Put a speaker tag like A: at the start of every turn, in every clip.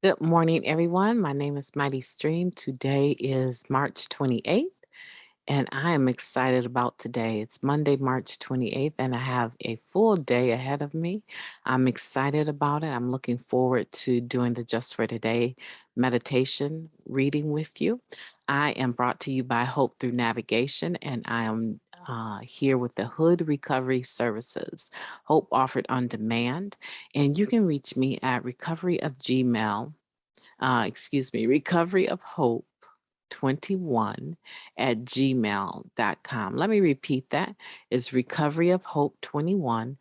A: Good morning, everyone. My name is MightyStream. Today is March 28th, and I am excited about today. It's Monday, March 28th, and I have a full day ahead of me. I'm excited about it. I'm looking forward to doing the Just for Today meditation reading with you. I am brought to you by Hope Through Navigation, and I am here with the H.O.O.D Recovery Services, Hope offered on demand. And you can reach me at recovery of hope 21 at gmail.com. Let me repeat that. It's recovery of hope 21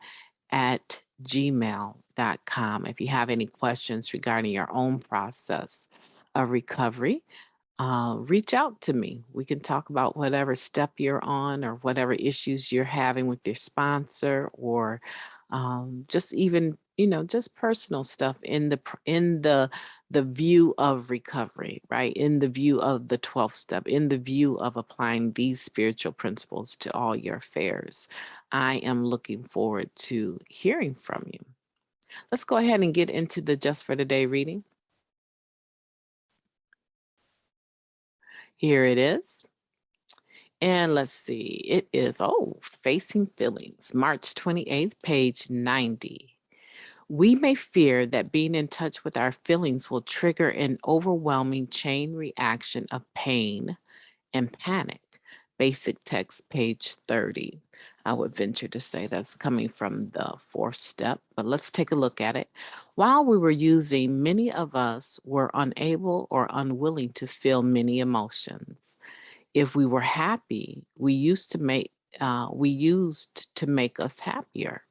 A: at gmail.com. If you have any questions regarding your own process of recovery, reach out to me. We can talk about whatever step you're on or whatever issues you're having with your sponsor, or just even just personal stuff in the view of recovery, right? In the view of the 12th step, in the view of applying these spiritual principles to all your affairs. I am looking forward to hearing from you. Let's go ahead and get into the Just for Today reading. Here it is. And let's see, it is, Facing Feelings, March 28th, page 90. We may fear that being in touch with our feelings will trigger an overwhelming chain reaction of pain and panic. Basic text, page 30. I would venture to say that's coming from the 4th step, but let's take a look at it. While we were using, many of us were unable or unwilling to feel many emotions. If we were happy, we used to make us happier.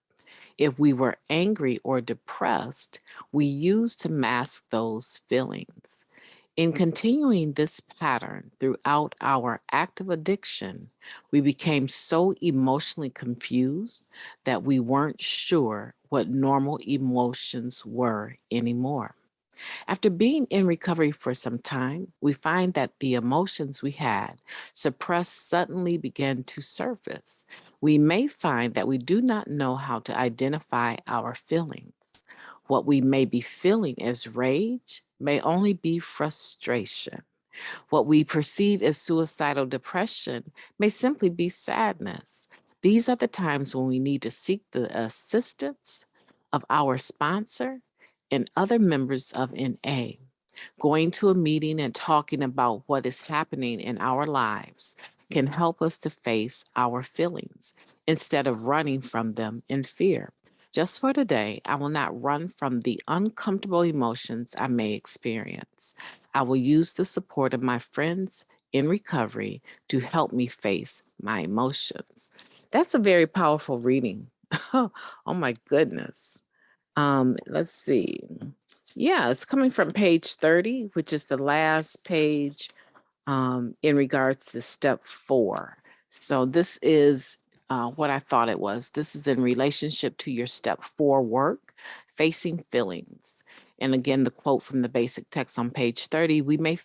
A: If we were angry or depressed, we used to mask those feelings. In continuing this pattern throughout our active addiction, we became so emotionally confused that we weren't sure what normal emotions were anymore. After being in recovery for some time, we find that the emotions we had suppressed suddenly began to surface. We may find that we do not know how to identify our feelings. What we may be feeling as rage may only be frustration. What we perceive as suicidal depression may simply be sadness. These are the times when we need to seek the assistance of our sponsor and other members of NA. Going to a meeting and talking about what is happening in our lives can help us to face our feelings instead of running from them in fear. Just for today, I will not run from the uncomfortable emotions I may experience. I will use the support of my friends in recovery to help me face my emotions. That's a very powerful reading. Oh my goodness. Let's see. Yeah, it's coming from page 30, which is the last page in regards to step 4. So this is what I thought it was. This is in relationship to your step 4 work, facing feelings. And again, the quote from the basic text on page 30, we may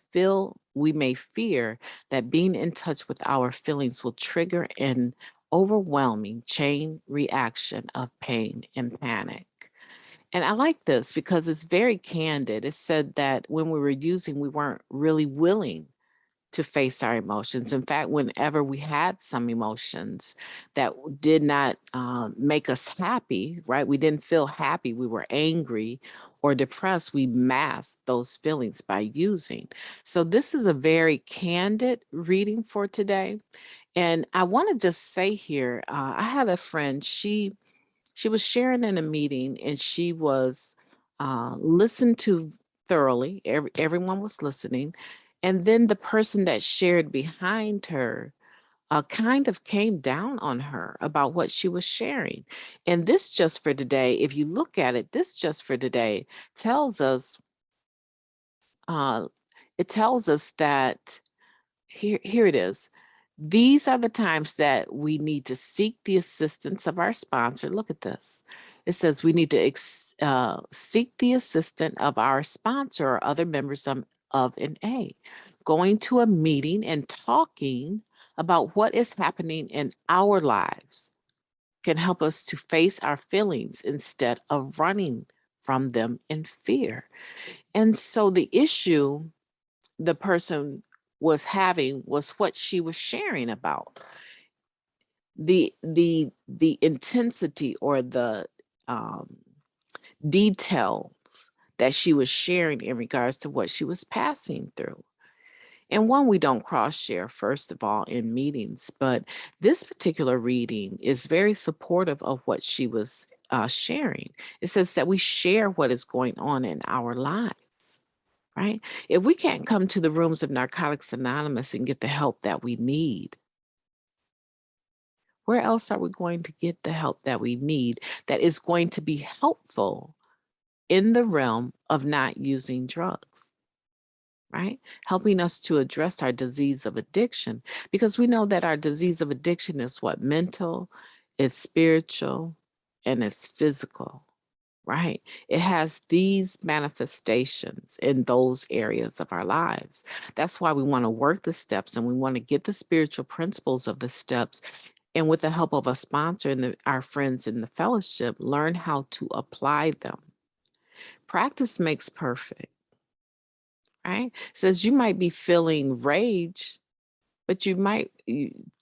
A: fear that being in touch with our feelings will trigger an overwhelming chain reaction of pain and panic. And I like this because it's very candid. It said that when we were using, we weren't really willing to face our emotions. In fact, whenever we had some emotions that did not make us happy, right? We didn't feel happy, we were angry or depressed, we masked those feelings by using. So this is a very candid reading for today. And I want to just say here, I had a friend, she was sharing in a meeting and she was listened to thoroughly. Everyone was listening. And then the person that shared behind her kind of came down on her about what she was sharing. And this Just for Today, if you look at it, this Just for Today tells us, uh, it tells us that here it is. These are the times that we need to seek the assistance of our sponsor. Look at this. It says we need to seek the assistance of our sponsor or other members of NA. Going to a meeting and talking about what is happening in our lives can help us to face our feelings instead of running from them in fear. And so the issue the person was having was what she was sharing about. The intensity or the um, details that she was sharing in regards to what she was passing through. And one, we don't cross share, first of all, in meetings, but this particular reading is very supportive of what she was sharing. It says that we share what is going on in our lives, right? If we can't come to the rooms of Narcotics Anonymous and get the help that we need, where else are we going to get the help that we need that is going to be helpful in the realm of not using drugs, right? Helping us to address our disease of addiction, because we know that our disease of addiction is what? Mental, it's spiritual, and it's physical, right? It has these manifestations in those areas of our lives. That's why we want to work the steps and we want to get the spiritual principles of the steps. And with the help of a sponsor and our friends in the fellowship, learn how to apply them. Practice makes perfect, right? Says you might be feeling rage, but you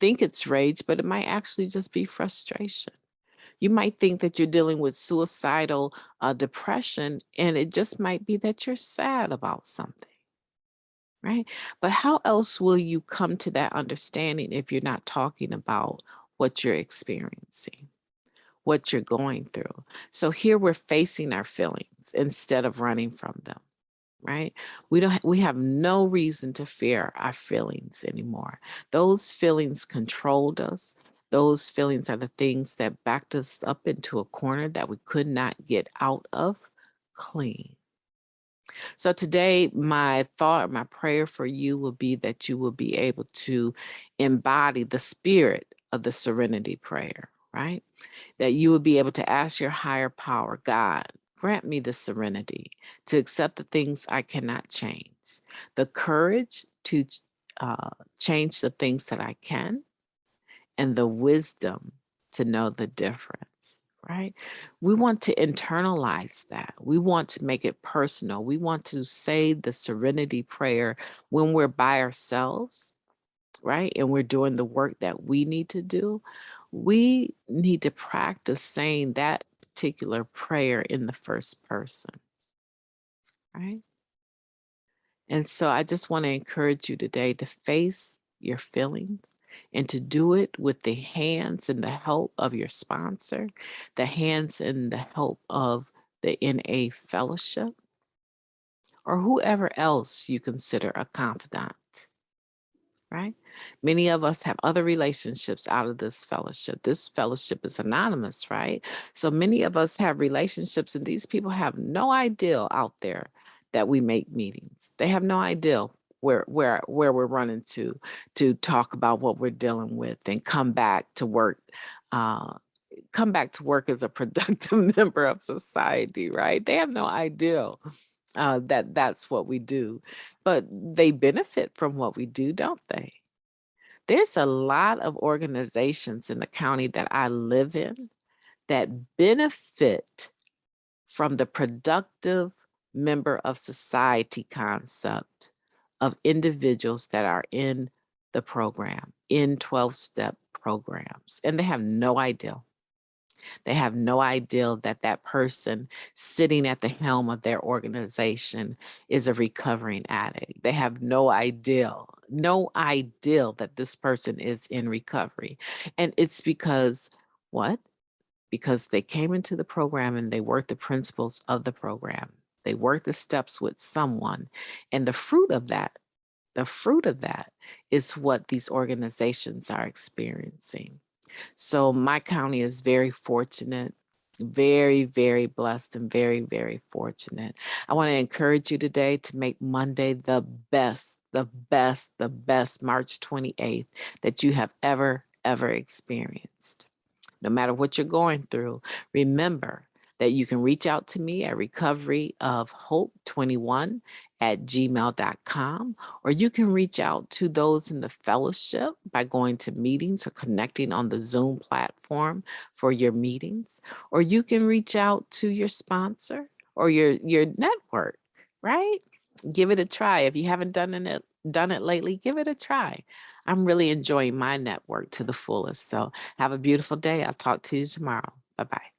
A: think it's rage, but it might actually just be frustration. You might think that you're dealing with suicidal depression, and it just might be that you're sad about something, right? But how else will you come to that understanding if you're not talking about what you're experiencing, what you're going through? So here we're facing our feelings instead of running from them, right? We have no reason to fear our feelings anymore. Those feelings controlled us. Those feelings are the things that backed us up into a corner that we could not get out of clean. So today, my thought, my prayer for you will be that you will be able to embody the spirit of the serenity prayer, right? That you will be able to ask your higher power, God, grant me the serenity to accept the things I cannot change, the courage to change the things that I can, and the wisdom to know the difference, right? We want to internalize that. We want to make it personal. We want to say the serenity prayer when we're by ourselves, right? And we're doing the work that we need to do. We need to practice saying that particular prayer in the first person, right? And so I just want to encourage you today to face your feelings and to do it with the hands and the help of your sponsor, the hands and the help of the NA fellowship, or whoever else you consider a confidant, right? Many of us have other relationships out of this fellowship. This fellowship is anonymous, right? So many of us have relationships, and these people have no idea out there that we make meetings. They have no idea where we're running to talk about what we're dealing with and come back to work. Come back to work as a productive member of society, right? They have no idea that that's what we do, but they benefit from what we do, don't they? There's a lot of organizations in the county that I live in that benefit from the productive member of society concept of individuals that are in the program, in 12-step programs, and they have no idea. They have no idea that that person sitting at the helm of their organization is a recovering addict. They have no idea that this person is in recovery. And it's because what? Because they came into the program and they worked the principles of the program. They worked the steps with someone. And the fruit of that is what these organizations are experiencing. So my county is very fortunate, very, very blessed, and very, very fortunate. I want to encourage you today to make Monday the best, the best, the best March 28th that you have ever experienced. No matter what you're going through, remember that you can reach out to me at recoveryofhope21@gmail.com, or you can reach out to those in the fellowship by going to meetings or connecting on the Zoom platform for your meetings, or you can reach out to your sponsor or your network, right? Give it a try. If you haven't done it lately, give it a try. I'm really enjoying my network to the fullest. So have a beautiful day. I'll talk to you tomorrow. Bye-bye.